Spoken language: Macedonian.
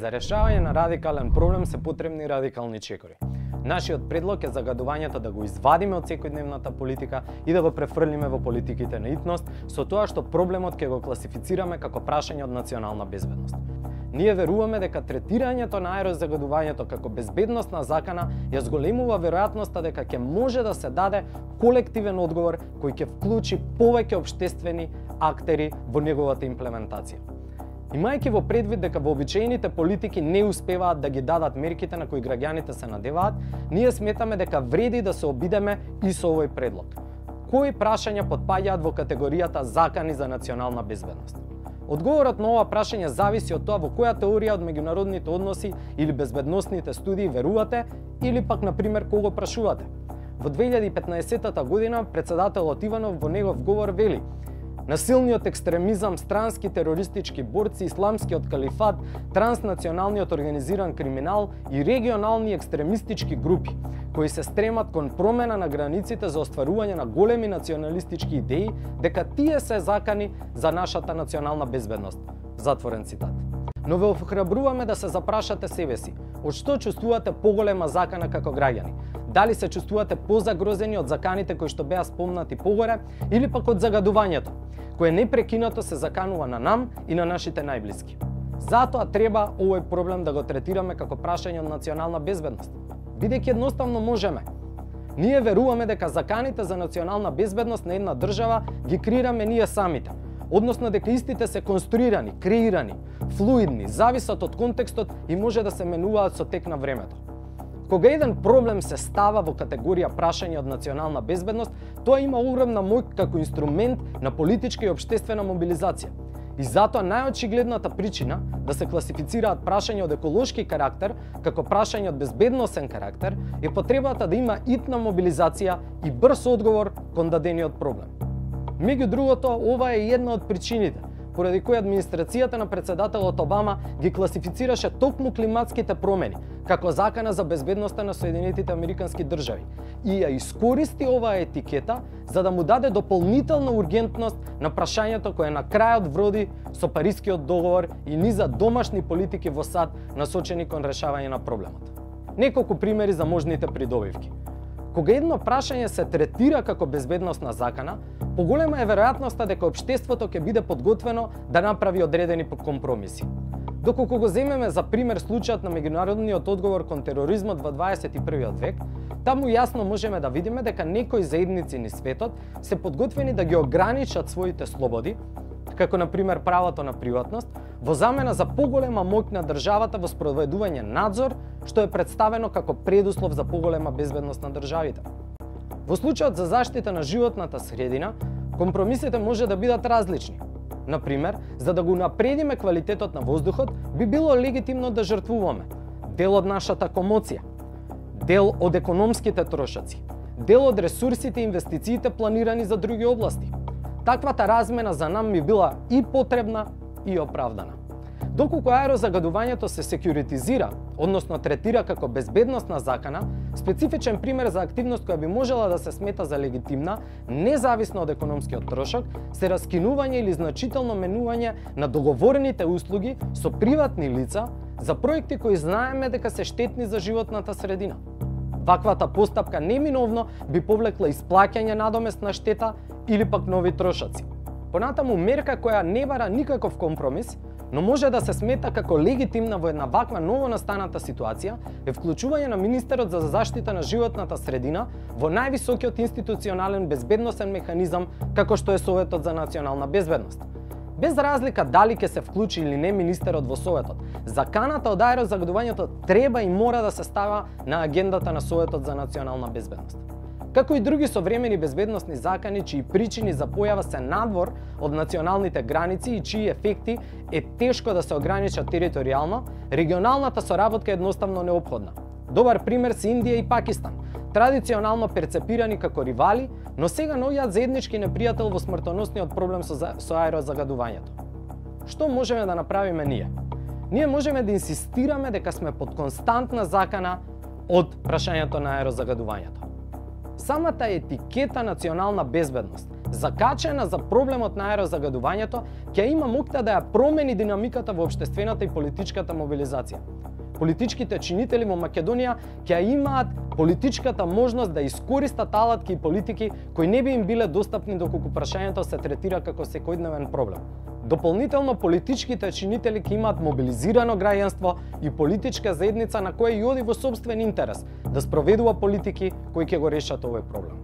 За решавање на радикален проблем се потребни радикални чекори. Нашиот предлог е загадувањето да го извадиме од секојдневната политика и да го префрлиме во политиките на итност, со тоа што проблемот ќе го класифицираме како прашање од национална безбедност. Ние веруваме дека третирањето на аерозагадувањето како безбедносна закана ја зголемува веројатноста дека ќе може да се даде колективен одговор кој ќе вклучи повеќе општествени актери во неговата имплементација. Имајќи во предвид дека вообичаените политики не успеваат да ги дадат мерките на кои граѓаните се надеваат, ние сметаме дека вреди да се обидеме и со овој предлог. Кои прашања потпаѓаат во категоријата закани за национална безбедност? Одговорот на ова прашање зависи од тоа во која теорија од меѓународните односи или безбедносните студии верувате или пак, например, кого прашувате. Во 2015 година председателот Иванов во негов говор вели: насилниот екстремизам, странски терористички борци, исламскиот калифат, транснационалниот организиран криминал и регионални екстремистички групи, кои се стремат кон промена на границите за остварување на големи националистички идеи, дека тие се закани за нашата национална безбедност. Затворен цитат. Но ве охрабруваме да се запрашате себе си, од што чувствувате поголема закана како граѓани? Дали се чувствувате позагрозени од заканите кои што беа спомнати погоре, или пак од загадувањето, кое непрекинато се заканува на нам и на нашите најблиски? Затоа треба овој проблем да го третираме како прашање од национална безбедност, бидејќи едноставно можеме. Ние веруваме дека заканите за национална безбедност на една држава ги креираме ние самите, односно дека истите се конструирани, креирани, флуидни, зависат од контекстот и може да се менуваат со тек на времето. Кога еден проблем се става во категорија прашање од национална безбедност, тоа има огромна моќ како инструмент на политичка и општествена мобилизација. И затоа најочигледната причина да се класифицираат прашања од еколошки карактер како прашање од безбедносен карактер е потребата да има итна мобилизација и брз одговор кон дадениот проблем. Меѓу другото, ова е една од причините поради која администрацијата на председателот Обама ги класифицираше токму климатските промени како закана за безбедноста на Соединетите Американски држави и ја искористи оваа етикета за да му даде дополнителна ургентност на прашањето кое на крајот вроди со Парискиот договор и низа домашни политики во САД насочени кон решавање на проблемот. Неколку примери за можните придобивки. Кога едно прашање се третира како безбедносна закана, поголема е веројатноста дека општеството ќе биде подготвено да направи одредени компромиси. Доколку го земеме за пример случајот на меѓународниот одговор кон тероризмот во 21 век, таму јасно можеме да видиме дека некои заедници низ светот се подготвени да ги ограничат своите слободи, како на пример правото на приватност, во замена за поголема моќ на државата во спроведување надзор, што е представено како предуслов за поголема безбедност на државите. Во случајот за заштита на животната средина, компромисите може да бидат различни. Например, за да го напредиме квалитетот на воздухот, би било легитимно да жртвуваме дел од нашата комоција, дел од економските трошоци, дел од ресурсите и инвестициите планирани за други области. Таквата размена за нам би била и потребна и оправдана. Доколку аерозагадувањето се секјуритизира, односно третира како безбедносна закана, специфичен пример за активност која би можела да се смета за легитимна, независно од економскиот трошок, се раскинување или значително менување на договорените услуги со приватни лица за проекти кои знаеме дека се штетни за животната средина. Ваквата постапка неминовно би повлекла исплаќање надоместна штета или пак нови трошоци. Понатаму мерка која не бара никаков компромис, но може да се смета како легитимна во една ваква новонастаната ситуација е вклучување на министерот за заштита на животната средина во највисокиот институционален безбедносен механизам како што е Советот за национална безбедност. Без разлика дали ќе се вклучи или не министерот во Советот, заканата од аерозагадувањето треба и мора да се става на агендата на Советот за национална безбедност. Како и други современи безбедносни закани чии причини за појава се надвор од националните граници и чии ефекти е тешко да се ограничат територијално, регионалната соработка е едноставно неопходна. Добар пример се Индија и Пакистан, традиционално перцепирани како ривали, но сега наоѓаат заеднички непријател во смртоносниот проблем со аерозагадувањето. Што можеме да направиме ние? Ние можеме да инсистираме дека сме под константна закана од прашањето на аерозагадувањето. Самата етикета национална безбедност закачена за проблемот на аерозагадувањето, ќе има моќта да ја промени динамиката во општествената и политичката мобилизација. Политичките чинители во Македонија ќе имаат политичката можност да искористат алатки и политики кои не би им биле достапни доколку прашањето се третира како секојдневен проблем. Дополнително, политичките чинители ќе имаат мобилизирано граѓанство и политичка заедница на која и оди во сопствен интерес да спроведува политики кои ќе го решат овој проблем.